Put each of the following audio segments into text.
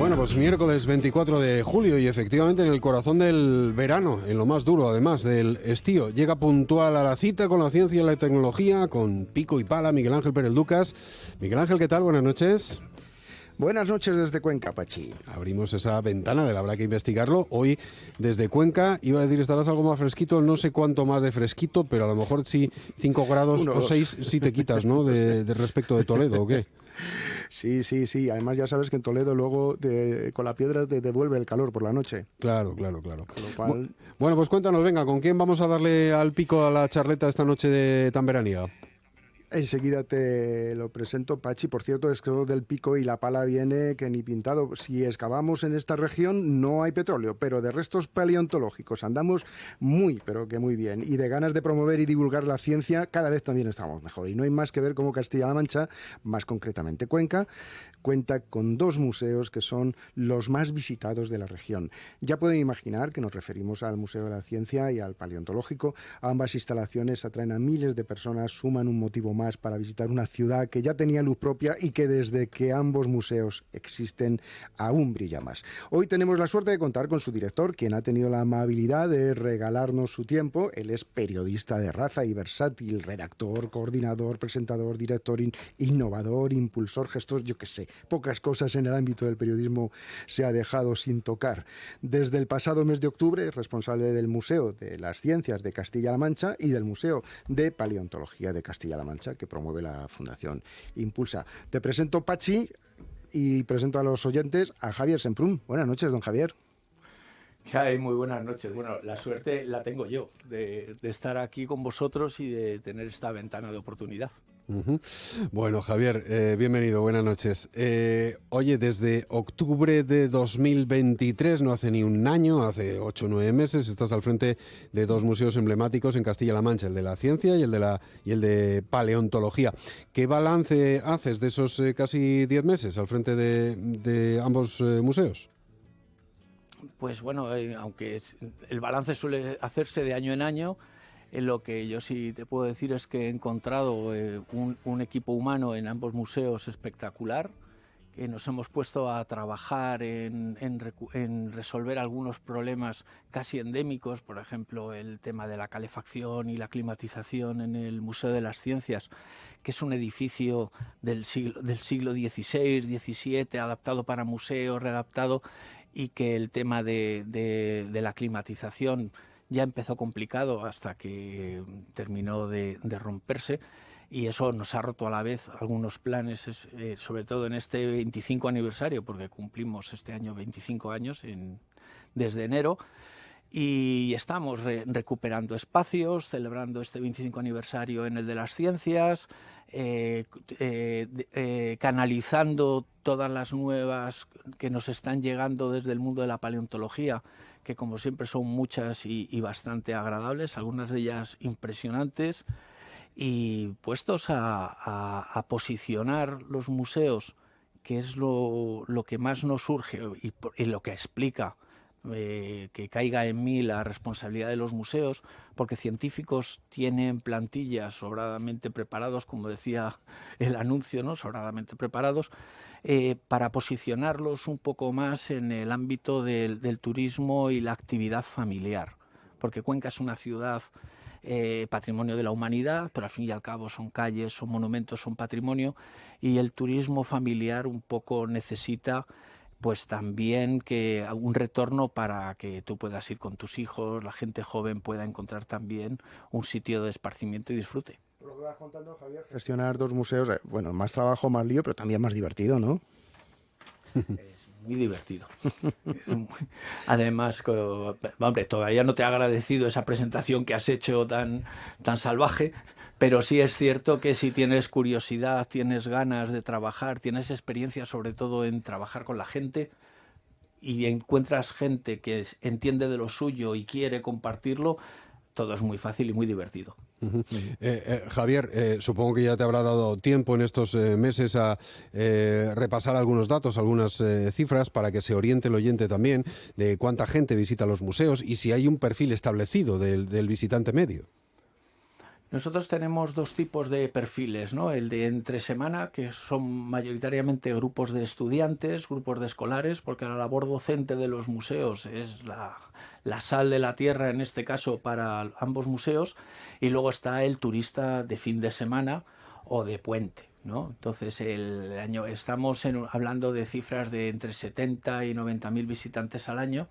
Bueno, pues miércoles 24 de julio y efectivamente en el corazón del verano, en lo más duro además del estío. Llega puntual a la cita con la ciencia y la tecnología, con pico y pala, Miguel Ángel Pérez Lucas. Miguel Ángel, ¿qué tal? Buenas noches. Buenas noches desde Cuenca, Pachi. Abrimos esa ventana, habrá que investigarlo. Hoy desde Cuenca, iba a decir, estarás algo más fresquito, no sé cuánto más de fresquito, pero a lo mejor sí 5 grados o 6 sí te quitas, ¿no? De respecto de Toledo, ¿o qué? Sí. Además ya sabes que en Toledo luego con la piedra te devuelve el calor por la noche. Claro. Con lo cual... Bueno, pues cuéntanos, venga, ¿con quién vamos a darle al pico a la charleta esta noche de tan veraniega? Enseguida te lo presento, Pachi. Por cierto, es que lo del pico y la pala viene que ni pintado. Si excavamos en esta región no hay petróleo, pero de restos paleontológicos andamos muy, pero que muy bien. Y de ganas de promover y divulgar la ciencia, cada vez también estamos mejor. Y no hay más que ver cómo Castilla-La Mancha, más concretamente Cuenca, cuenta con 2 museos que son los más visitados de la región. Ya pueden imaginar que nos referimos al Museo de la Ciencia y al Paleontológico. Ambas instalaciones atraen a miles de personas, suman un motivo más para visitar una ciudad que ya tenía luz propia y que desde que ambos museos existen aún brilla más. Hoy tenemos la suerte de contar con su director, quien ha tenido la amabilidad de regalarnos su tiempo. Él es periodista de raza y versátil, redactor, coordinador, presentador, director, innovador, impulsor, gestor, yo qué sé. Pocas cosas en el ámbito del periodismo se ha dejado sin tocar. Desde el pasado mes de octubre es responsable del Museo de las Ciencias de Castilla-La Mancha y del Museo de Paleontología de Castilla-La Mancha, que promueve la Fundación Impulsa. Te presento, Pachi, y presento a los oyentes a Javier Semprún. Buenas noches, don Javier. Muy buenas noches. Bueno, la suerte la tengo yo de estar aquí con vosotros y de tener esta ventana de oportunidad. Uh-huh. Bueno, Javier, bienvenido, buenas noches. Oye, desde octubre de 2023, no hace ni un año, hace 8 o 9 meses, estás al frente de 2 museos emblemáticos en Castilla-La Mancha, el de la ciencia y el de paleontología. ¿Qué balance haces de esos casi 10 meses al frente de ambos museos? Pues bueno, aunque el balance suele hacerse de año en año, lo que yo sí te puedo decir es que he encontrado un equipo humano en ambos museos espectacular, que nos hemos puesto a trabajar en resolver algunos problemas casi endémicos, por ejemplo, el tema de la calefacción y la climatización en el Museo de las Ciencias, que es un edificio del siglo XVI, XVII, adaptado para museos, readaptado, y que el tema de la climatización ya empezó complicado hasta que terminó de romperse, y eso nos ha roto a la vez algunos planes, sobre todo en este 25 aniversario, porque cumplimos este año 25 años desde enero, y estamos recuperando espacios, celebrando este 25 aniversario en el de las ciencias, canalizando todas las nuevas que nos están llegando desde el mundo de la paleontología, que como siempre son muchas y bastante agradables, algunas de ellas impresionantes, y puestos a posicionar los museos, que es lo que más nos surge y lo que explica que caiga en mí la responsabilidad de los museos, porque científicos tienen plantillas sobradamente preparados, como decía el anuncio, ¿no? Sobradamente preparados, para posicionarlos un poco más en el ámbito del turismo y la actividad familiar, porque Cuenca es una ciudad patrimonio de la humanidad, pero al fin y al cabo son calles, son monumentos, son patrimonio, y el turismo familiar un poco necesita pues también que un retorno para que tú puedas ir con tus hijos, la gente joven pueda encontrar también un sitio de esparcimiento y disfrute. Por lo que vas contando, Javier, gestionar 2 museos, bueno, más trabajo, más lío, pero también más divertido, ¿no? Es muy divertido. Además, hombre, todavía no te he agradecido esa presentación que has hecho tan salvaje, pero sí es cierto que si tienes curiosidad, tienes ganas de trabajar, tienes experiencia sobre todo en trabajar con la gente y encuentras gente que entiende de lo suyo y quiere compartirlo, todo es muy fácil y muy divertido. Uh-huh. Javier, supongo que ya te habrá dado tiempo en estos meses a repasar algunos datos, algunas cifras para que se oriente el oyente también de cuánta gente visita los museos y si hay un perfil establecido del visitante medio. Nosotros tenemos dos tipos de perfiles, ¿no? El de entre semana, que son mayoritariamente grupos de estudiantes, grupos de escolares, porque la labor docente de los museos es la sal de la tierra, en este caso, para ambos museos. Y luego está el turista de fin de semana o de puente, ¿no? Entonces, estamos hablando de cifras de entre 70 y 90.000 visitantes al año.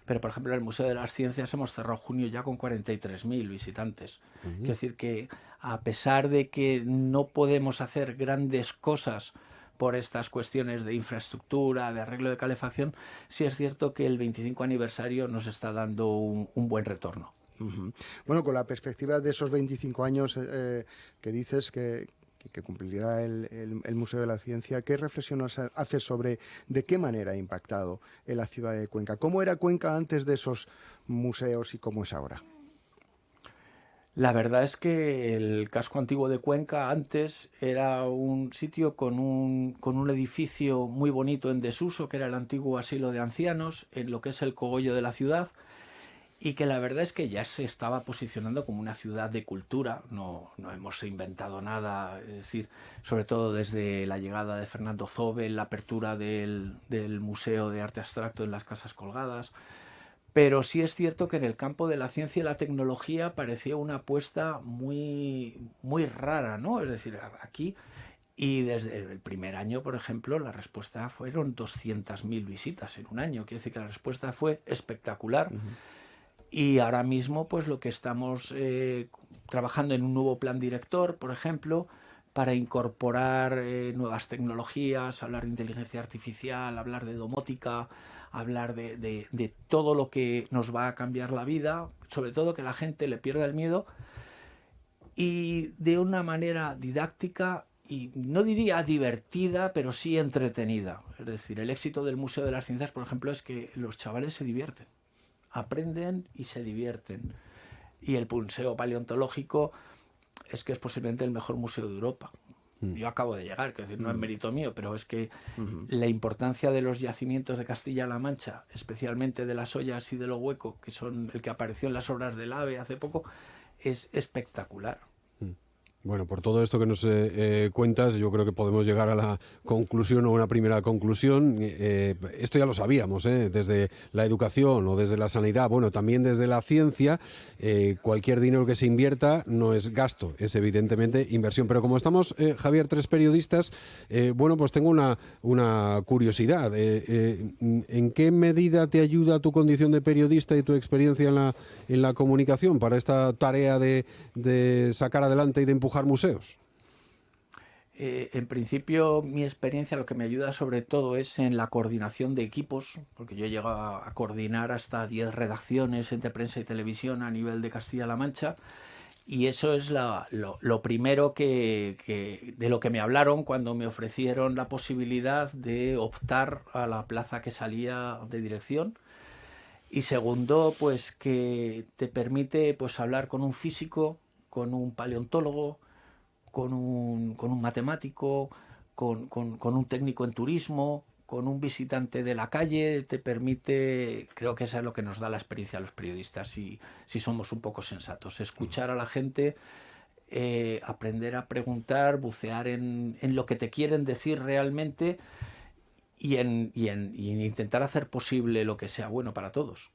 Pero, por ejemplo, en el Museo de las Ciencias hemos cerrado junio ya con 43.000 visitantes. Quiero decir que, a pesar de que no podemos hacer grandes cosas por estas cuestiones de infraestructura, de arreglo de calefacción, sí es cierto que el 25 aniversario nos está dando un buen retorno. Bueno, con la perspectiva de esos 25 años que dices que cumplirá el Museo de la Ciencia, ¿qué reflexiones haces sobre de qué manera ha impactado en la ciudad de Cuenca? ¿Cómo era Cuenca antes de esos museos y cómo es ahora? La verdad es que el casco antiguo de Cuenca antes era un sitio con un edificio muy bonito en desuso, que era el antiguo asilo de ancianos, en lo que es el cogollo de la ciudad, y que la verdad es que ya se estaba posicionando como una ciudad de cultura, no hemos inventado nada, es decir, sobre todo desde la llegada de Fernando Zobel, la apertura del Museo de Arte Abstracto en las Casas Colgadas, pero sí es cierto que en el campo de la ciencia y la tecnología parecía una apuesta muy, muy rara, ¿no? Es decir, aquí, y desde el primer año, por ejemplo, la respuesta fueron 200.000 visitas en un año, quiere decir que la respuesta fue espectacular. Y ahora mismo, pues lo que estamos trabajando en un nuevo plan director, por ejemplo, para incorporar nuevas tecnologías, hablar de inteligencia artificial, hablar de domótica, hablar de todo lo que nos va a cambiar la vida, sobre todo que la gente le pierda el miedo y de una manera didáctica y no diría divertida, pero sí entretenida. Es decir, el éxito del Museo de las Ciencias, por ejemplo, es que los chavales se divierten. Aprenden y se divierten. Y el Museo Paleontológico es que es posiblemente el mejor museo de Europa. Yo acabo de llegar, que decir, no es mérito mío, pero es que la importancia de los yacimientos de Castilla-La Mancha, especialmente de las Ollas y de lo Hueco, que son el que apareció en las obras del AVE hace poco, es espectacular. Bueno, por todo esto que nos cuentas, yo creo que podemos llegar a la conclusión o una primera conclusión. Esto ya lo sabíamos, desde la educación o desde la sanidad, bueno, también desde la ciencia, cualquier dinero que se invierta no es gasto, es evidentemente inversión. Pero como estamos, Javier, tres periodistas, bueno, pues tengo una curiosidad. ¿En qué medida te ayuda tu condición de periodista y tu experiencia en la comunicación para esta tarea de sacar adelante y de empujar museos? En principio, mi experiencia lo que me ayuda sobre todo es en la coordinación de equipos, porque yo he llegado a coordinar hasta 10 redacciones entre prensa y televisión a nivel de Castilla-La Mancha, y eso es lo primero de lo que me hablaron cuando me ofrecieron la posibilidad de optar a la plaza que salía de dirección. Y segundo, pues que te permite pues hablar con un físico, con un paleontólogo, con un matemático, con un técnico en turismo, con un visitante de la calle, te permite, creo que eso es lo que nos da la experiencia a los periodistas, si somos un poco sensatos, escuchar a la gente, aprender a preguntar, bucear en lo que te quieren decir realmente y en intentar hacer posible lo que sea bueno para todos.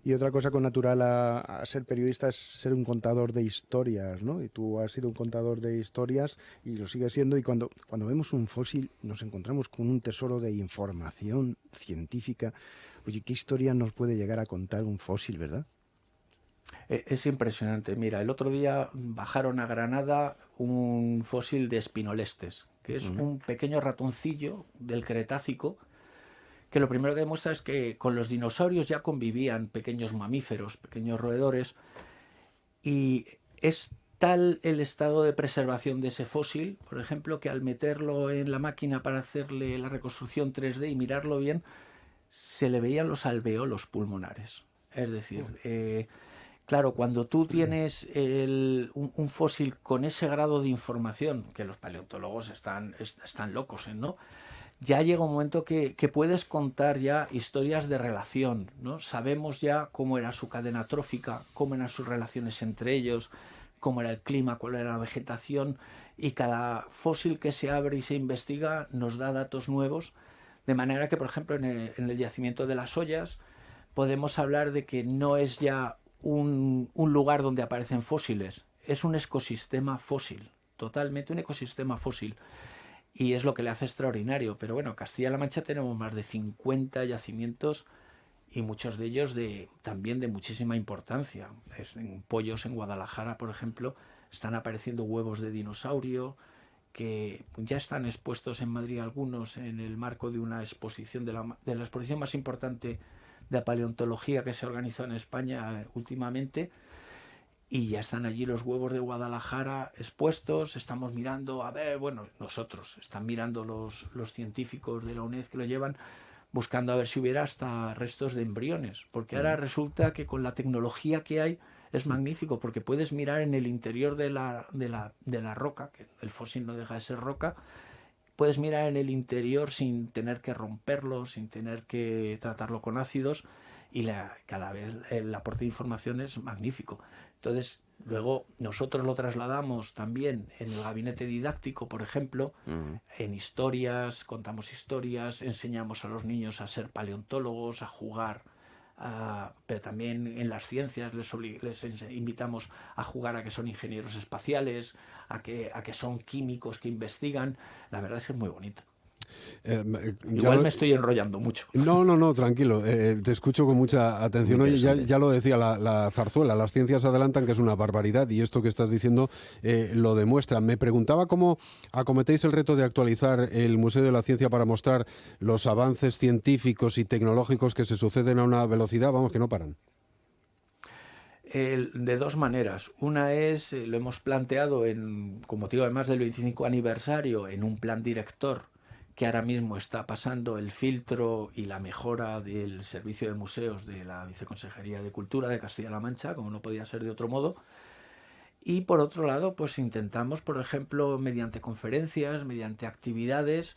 Y otra cosa con natural a ser periodista es ser un contador de historias, ¿no? Y tú has sido un contador de historias y lo sigues siendo. Y cuando vemos un fósil nos encontramos con un tesoro de información científica. Oye, ¿qué historia nos puede llegar a contar un fósil, verdad? Es impresionante. Mira, el otro día bajaron a Granada un fósil de espinolestes, que es un pequeño ratoncillo del Cretácico, que lo primero que demuestra es que con los dinosaurios ya convivían pequeños mamíferos, pequeños roedores, y es tal el estado de preservación de ese fósil, por ejemplo, que al meterlo en la máquina para hacerle la reconstrucción 3D y mirarlo bien, se le veían los alveolos pulmonares. Es decir, claro, cuando tú tienes un fósil con ese grado de información, que los paleontólogos están locos, ¿no? Ya llega un momento que puedes contar ya historias de relación, ¿no? Sabemos ya cómo era su cadena trófica, cómo eran sus relaciones entre ellos, cómo era el clima, cuál era la vegetación, y cada fósil que se abre y se investiga nos da datos nuevos, de manera que, por ejemplo, en el yacimiento de las Ollas podemos hablar de que no es ya un lugar donde aparecen fósiles, es un ecosistema fósil, totalmente un ecosistema fósil. Y es lo que le hace extraordinario. Pero bueno, en Castilla-La Mancha tenemos más de 50 yacimientos y muchos de ellos también de muchísima importancia. En Pollos, en Guadalajara, por ejemplo, están apareciendo huevos de dinosaurio que ya están expuestos en Madrid algunos en el marco de una exposición, de la exposición más importante de paleontología que se organizó en España últimamente, y ya están allí los huevos de Guadalajara expuestos. Estamos mirando, a ver, bueno, nosotros, están mirando los científicos de la UNED que lo llevan, buscando a ver si hubiera hasta restos de embriones, porque ahora resulta que con la tecnología que hay es magnífico, porque puedes mirar en el interior de la roca, que el fósil no deja de ser roca, puedes mirar en el interior sin tener que romperlo, sin tener que tratarlo con ácidos, y cada vez el aporte de información es magnífico. Entonces, luego nosotros lo trasladamos también en el gabinete didáctico, por ejemplo, en historias, contamos historias, enseñamos a los niños a ser paleontólogos, a jugar, pero también en las ciencias les invitamos a jugar a que son ingenieros espaciales, a que son químicos que investigan. La verdad es que es muy bonito. Igual me estoy enrollando mucho. No, tranquilo, te escucho con mucha atención. Oye, ya lo decía la zarzuela, las ciencias adelantan, que es una barbaridad, y esto que estás diciendo lo demuestra. Me preguntaba cómo acometéis el reto de actualizar el Museo de la Ciencia para mostrar los avances científicos y tecnológicos que se suceden a una velocidad, vamos, que no paran. De dos maneras. Una es, lo hemos planteado con motivo además del 25 aniversario, en un plan director que ahora mismo está pasando el filtro y la mejora del servicio de museos de la Viceconsejería de Cultura de Castilla-La Mancha, como no podía ser de otro modo. Y por otro lado, pues intentamos, por ejemplo, mediante conferencias, mediante actividades,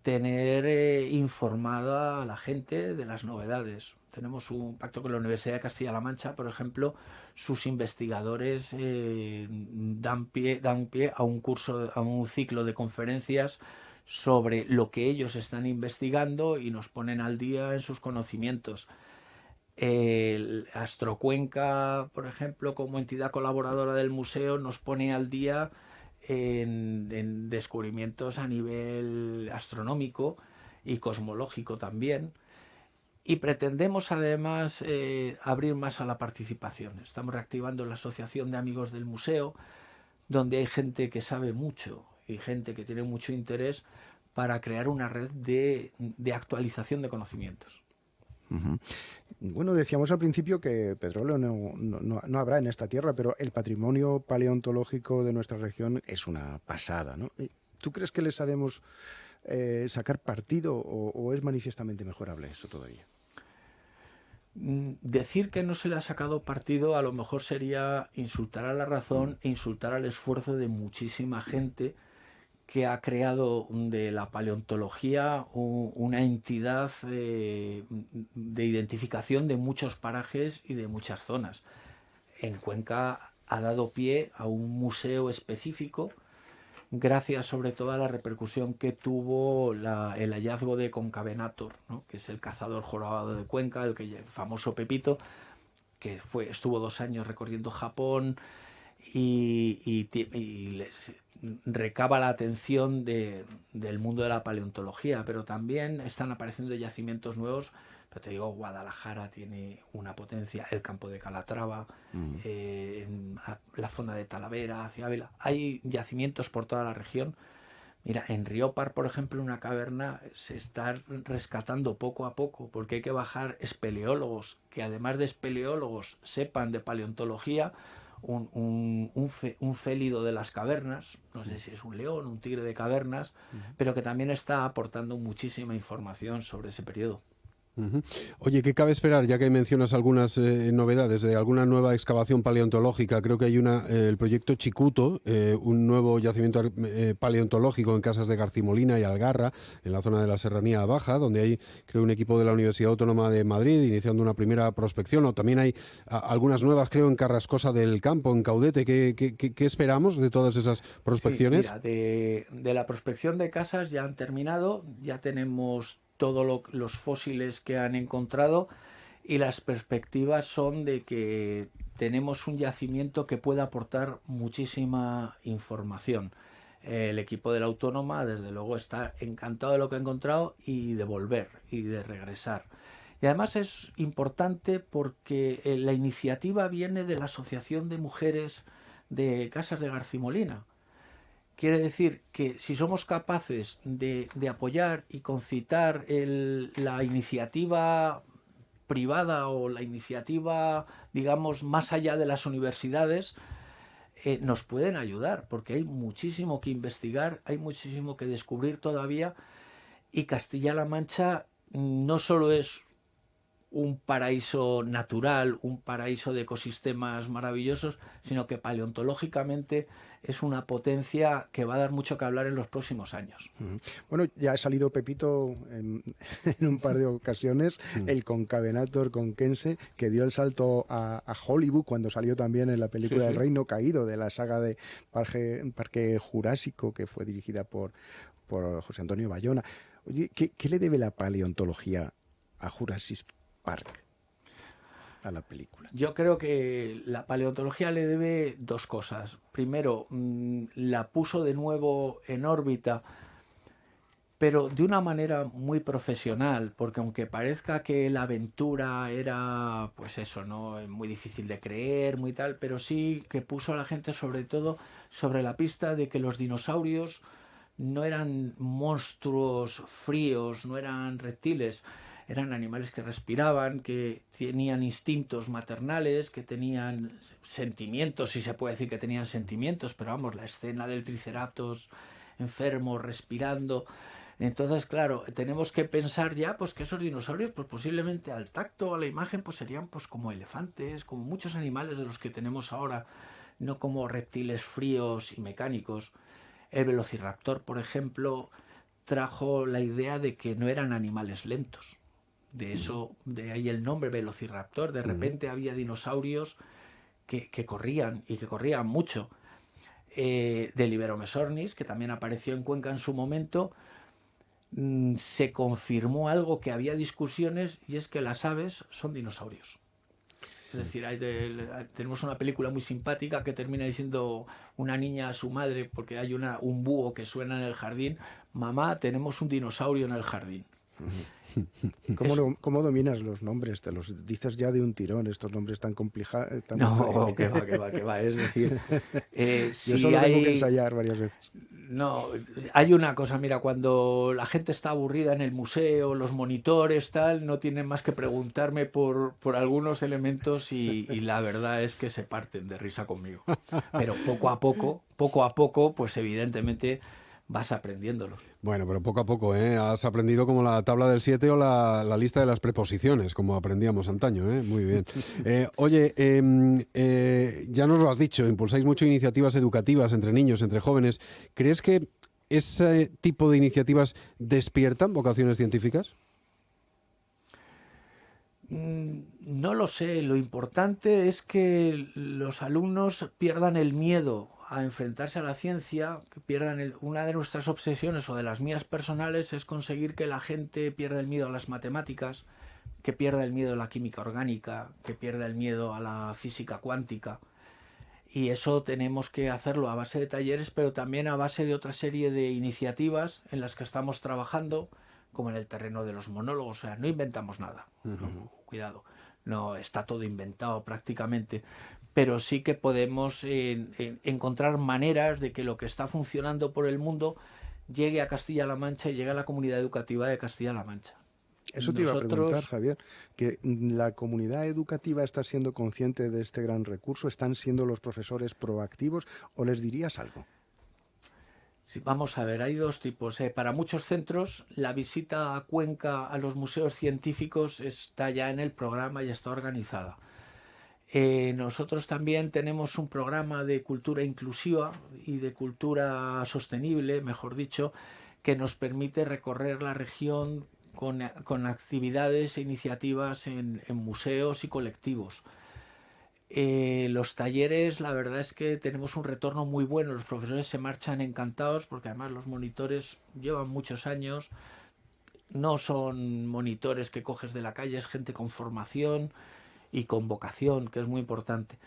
tener informada a la gente de las novedades. Tenemos un pacto con la Universidad de Castilla-La Mancha, por ejemplo, sus investigadores dan pie a un curso, a un ciclo de conferencias sobre lo que ellos están investigando y nos ponen al día en sus conocimientos. El Astrocuenca, por ejemplo, como entidad colaboradora del museo, nos pone al día en descubrimientos a nivel astronómico y cosmológico también. Y pretendemos además abrir más a la participación. Estamos reactivando la Asociación de Amigos del Museo, donde hay gente que sabe mucho y gente que tiene mucho interés, para crear una red de actualización de conocimientos. Bueno, decíamos al principio que petróleo no habrá en esta tierra, pero el patrimonio paleontológico de nuestra región es una pasada, ¿no? ¿Tú crees que le sabemos sacar partido o es manifiestamente mejorable eso todavía? Decir que no se le ha sacado partido a lo mejor sería insultar a la razón e insultar al esfuerzo de muchísima gente que ha creado de la paleontología una entidad de identificación de muchos parajes y de muchas zonas. En Cuenca ha dado pie a un museo específico, gracias sobre todo a la repercusión que tuvo el hallazgo de Concavenator, ¿no? Que es el cazador jorobado de Cuenca, el famoso Pepito, que estuvo 2 años recorriendo Japón y recaba la atención del mundo de la paleontología, pero también están apareciendo yacimientos nuevos. Pero te digo, Guadalajara tiene una potencia, el campo de Calatrava, la zona de Talavera, hacia Ávila. Hay yacimientos por toda la región. Mira, en Riópar, por ejemplo, una caverna se está rescatando poco a poco, porque hay que bajar espeleólogos, que además de espeleólogos sepan de paleontología, un félido de las cavernas, no sé si es un león, un tigre de cavernas, pero que también está aportando muchísima información sobre ese periodo. Ujú. Oye, ¿qué cabe esperar? Ya que mencionas algunas novedades de alguna nueva excavación paleontológica, creo que hay el proyecto Chicuto, un nuevo yacimiento paleontológico en Casas de Garcimolina y Algarra, en la zona de la Serranía Baja, donde hay, creo, un equipo de la Universidad Autónoma de Madrid iniciando una primera prospección, o también hay algunas nuevas, creo, en Carrascosa del Campo, en Caudete. ¿Qué esperamos de todas esas Sí, prospecciones? mira, de la prospección de casas ya han terminado, ya tenemos todos los fósiles que han encontrado y las perspectivas son de que tenemos un yacimiento que puede aportar muchísima información. El equipo de la Autónoma, desde luego, está encantado de lo que ha encontrado y de volver y de regresar. Y además es importante porque la iniciativa viene de la Asociación de Mujeres de Casas de Garcimolina. Quiere decir que si somos capaces de apoyar y concitar la iniciativa privada o la iniciativa, digamos, más allá de las universidades, nos pueden ayudar, porque hay muchísimo que investigar, hay muchísimo que descubrir todavía, y Castilla-La Mancha no solo es un paraíso natural, un paraíso de ecosistemas maravillosos, sino que paleontológicamente es una potencia que va a dar mucho que hablar en los próximos años. Bueno, ya ha salido Pepito en un par de ocasiones, el concavenator conquense, que dio el salto a Hollywood cuando salió también en la película El Reino Caído, de la saga de Parque Jurásico, que fue dirigida por José Antonio Bayona. Oye, ¿qué le debe la paleontología a Jurassic Park, a la película? Yo creo que la paleontología le debe dos cosas. Primero, la puso de nuevo en órbita, pero de una manera muy profesional, porque aunque parezca que la aventura era, pues eso, ¿no? Muy difícil de creer, muy tal, pero sí que puso a la gente sobre todo sobre la pista de que los dinosaurios no eran monstruos fríos, no eran reptiles, eran animales que respiraban, que tenían instintos maternales, que tenían sentimientos, si se puede decir que tenían sentimientos, pero vamos, la escena del Triceratops enfermo, respirando. Entonces, claro, tenemos que pensar ya pues que esos dinosaurios, pues posiblemente al tacto, a la imagen, pues serían pues como elefantes, como muchos animales de los que tenemos ahora, no como reptiles fríos y mecánicos. El velociraptor, por ejemplo, trajo la idea de que no eran animales lentos. De eso, de ahí el nombre velociraptor. De repente había dinosaurios que corrían y que corrían mucho. Del Iberomesornis, que también apareció en Cuenca en su momento, se confirmó algo que había discusiones, y es que las aves son dinosaurios. Es decir, tenemos una película muy simpática que termina diciendo una niña a su madre, porque hay un búho que suena en el jardín: mamá, tenemos un dinosaurio en el jardín. ¿Cómo dominas los nombres? Te los dices ya de un tirón, estos nombres tan complicados. No, que va. Es decir, yo solo tengo que ensayar varias veces. No, hay una cosa, mira, cuando la gente está aburrida en el museo, los monitores, tal, no tienen más que preguntarme por algunos elementos y la verdad es que se parten de risa conmigo. Pero poco a poco, pues evidentemente vas aprendiéndolos. Bueno, pero poco a poco, ¿eh? Has aprendido como la tabla del 7 o la lista de las preposiciones, como aprendíamos antaño, ¿eh? Muy bien. Oye, ya nos lo has dicho, impulsáis mucho iniciativas educativas entre niños, entre jóvenes. ¿Crees que ese tipo de iniciativas despiertan vocaciones científicas? No lo sé, lo importante es que los alumnos pierdan el miedo a enfrentarse a la ciencia, que pierdan una de nuestras obsesiones, o de las mías personales, es conseguir que la gente pierda el miedo a las matemáticas, que pierda el miedo a la química orgánica, que pierda el miedo a la física cuántica. Y eso tenemos que hacerlo a base de talleres, pero también a base de otra serie de iniciativas en las que estamos trabajando, como en el terreno de los monólogos. O sea, no inventamos nada. No, cuidado, no está todo inventado prácticamente, pero sí que podemos encontrar maneras de que lo que está funcionando por el mundo llegue a Castilla-La Mancha y llegue a la comunidad educativa de Castilla-La Mancha. Eso te iba a preguntar, Javier, que la comunidad educativa está siendo consciente de este gran recurso, ¿están siendo los profesores proactivos o les dirías algo? Sí, vamos a ver, hay dos tipos. Para muchos centros, la visita a Cuenca a los museos científicos está ya en el programa y está organizada. Nosotros también tenemos un programa de cultura inclusiva y de cultura sostenible, mejor dicho, que nos permite recorrer la región con actividades e iniciativas en museos y colectivos. Los talleres, la verdad es que tenemos un retorno muy bueno, los profesores se marchan encantados porque además los monitores llevan muchos años, no son monitores que coges de la calle, es gente con formación y con vocación, que es muy importante.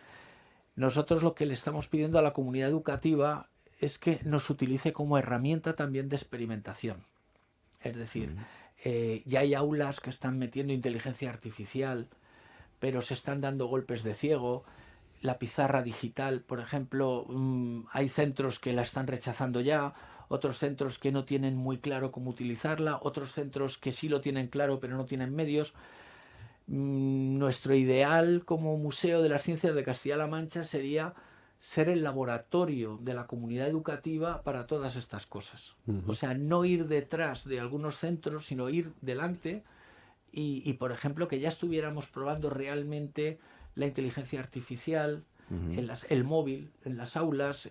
Nosotros lo que le estamos pidiendo a la comunidad educativa es que nos utilice como herramienta también de experimentación. Es decir, ya hay aulas que están metiendo inteligencia artificial, pero se están dando golpes de ciego. La pizarra digital, por ejemplo, hay centros que la están rechazando ya, otros centros que no tienen muy claro cómo utilizarla, otros centros que sí lo tienen claro pero no tienen medios. Nuestro ideal como Museo de las Ciencias de Castilla-La Mancha sería ser el laboratorio de la comunidad educativa para todas estas cosas. O sea, no ir detrás de algunos centros, sino ir delante y por ejemplo, que ya estuviéramos probando realmente la inteligencia artificial, el móvil, en las aulas,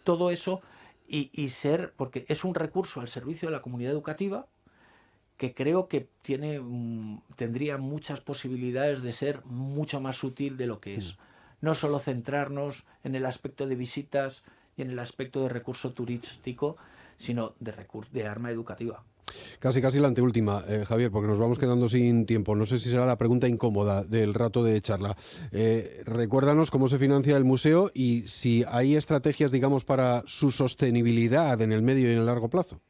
todo eso, y ser, porque es un recurso al servicio de la comunidad educativa, que creo que tendría muchas posibilidades de ser mucho más útil de lo que es. No solo centrarnos en el aspecto de visitas y en el aspecto de recurso turístico, sino de arma educativa. Casi, casi la anteúltima, Javier, porque nos vamos quedando sin tiempo. No sé si será la pregunta incómoda del rato de charla. Recuérdanos cómo se financia el museo y si hay estrategias, digamos, para su sostenibilidad en el medio y en el largo plazo.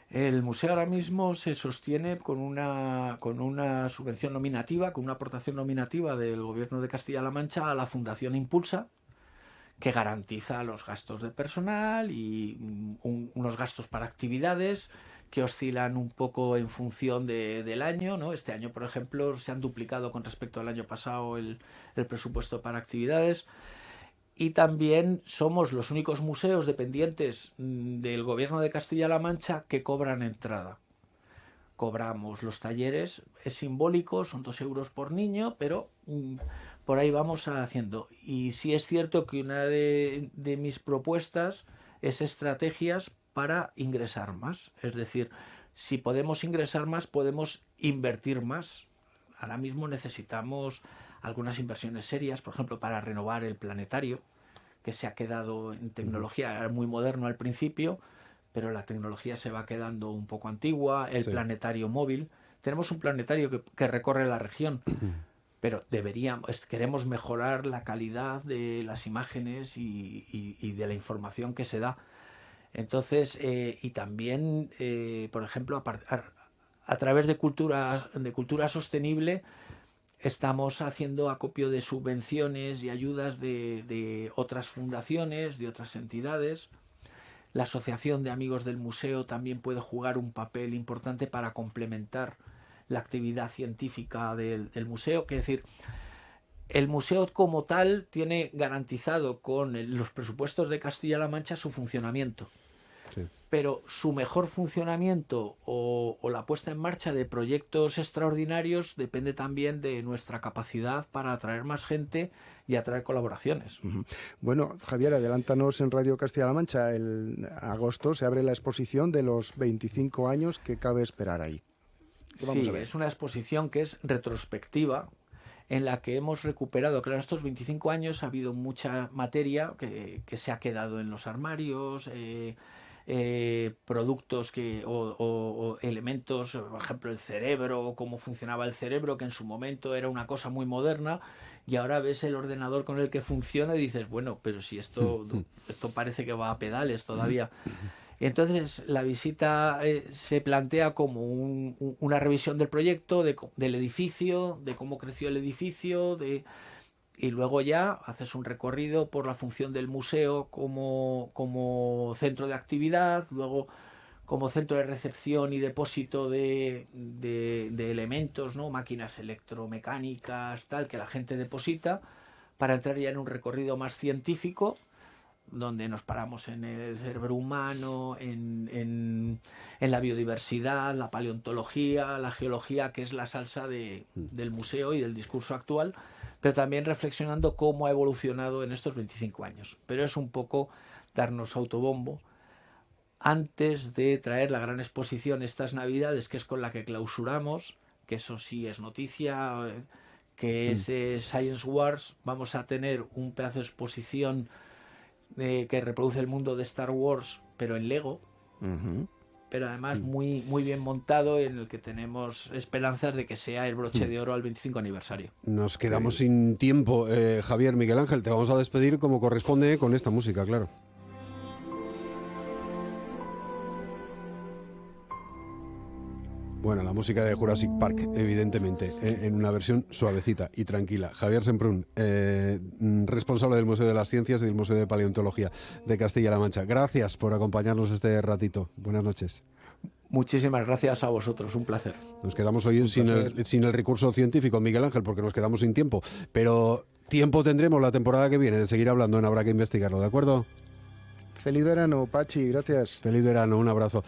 El museo ahora mismo se sostiene con una subvención nominativa, con una aportación nominativa del Gobierno de Castilla-La Mancha a la Fundación Impulsa, que garantiza los gastos de personal y unos gastos para actividades que oscilan un poco en función del año, ¿no? Este año, por ejemplo, se han duplicado con respecto al año pasado el presupuesto para actividades. Y también somos los únicos museos dependientes del Gobierno de Castilla-La Mancha que cobran entrada. Cobramos los talleres, es simbólico, son 2 euros por niño, pero por ahí vamos haciendo. Y sí es cierto que una de mis propuestas es estrategias para ingresar más. Es decir, si podemos ingresar más, podemos invertir más. Ahora mismo necesitamos algunas inversiones serias, por ejemplo, para renovar el planetario, que se ha quedado en tecnología, era muy moderno al principio, pero la tecnología se va quedando un poco antigua, el planetario móvil. Tenemos un planetario que recorre la región, pero queremos mejorar la calidad de las imágenes y de la información que se da. Entonces, y también, por ejemplo, a través de cultura sostenible, estamos haciendo acopio de subvenciones y ayudas de otras fundaciones, de otras entidades. La Asociación de Amigos del Museo también puede jugar un papel importante para complementar la actividad científica del museo. Es decir, el museo como tal tiene garantizado con los presupuestos de Castilla-La Mancha su funcionamiento. Sí. Pero su mejor funcionamiento o la puesta en marcha de proyectos extraordinarios depende también de nuestra capacidad para atraer más gente y atraer colaboraciones. Bueno, Javier, adelántanos en Radio Castilla-La Mancha. En agosto se abre la exposición de los 25 años que cabe esperar ahí. Sí, es una exposición que es retrospectiva, en la que hemos recuperado, claro, en estos 25 años ha habido mucha materia que se ha quedado en los armarios, productos o elementos, por ejemplo el cerebro, cómo funcionaba el cerebro, que en su momento era una cosa muy moderna, y ahora ves el ordenador con el que funciona y dices, bueno, pero si esto parece que va a pedales todavía. Entonces la visita se plantea como una revisión del proyecto, del edificio, de cómo creció el edificio, y luego ya haces un recorrido por la función del museo como centro de actividad, luego como centro de recepción y depósito de elementos, ¿no? Máquinas electromecánicas, tal, que la gente deposita, para entrar ya en un recorrido más científico, donde nos paramos en el cerebro humano, en la biodiversidad, la paleontología, la geología, que es la salsa del museo y del discurso actual, pero también reflexionando cómo ha evolucionado en estos 25 años. Pero es un poco darnos autobombo antes de traer la gran exposición estas Navidades, que es con la que clausuramos, que eso sí es noticia, que es Science Wars. Vamos a tener un pedazo de exposición que reproduce el mundo de Star Wars, pero en Lego, pero además muy, muy bien montado, en el que tenemos esperanzas de que sea el broche de oro al 25 aniversario. Nos quedamos sin tiempo. Javier, Miguel Ángel, te vamos a despedir como corresponde con esta música, claro. Bueno, la música de Jurassic Park, evidentemente, en una versión suavecita y tranquila. Javier Semprún, responsable del Museo de las Ciencias y del Museo de Paleontología de Castilla-La Mancha. Gracias por acompañarnos este ratito. Buenas noches. Muchísimas gracias a vosotros, un placer. Nos quedamos hoy sin el recurso científico, Miguel Ángel, porque nos quedamos sin tiempo. Pero tiempo tendremos la temporada que viene de seguir hablando en Habrá que Investigarlo, ¿de acuerdo? Feliz verano, Pachi, gracias. Feliz verano, un abrazo.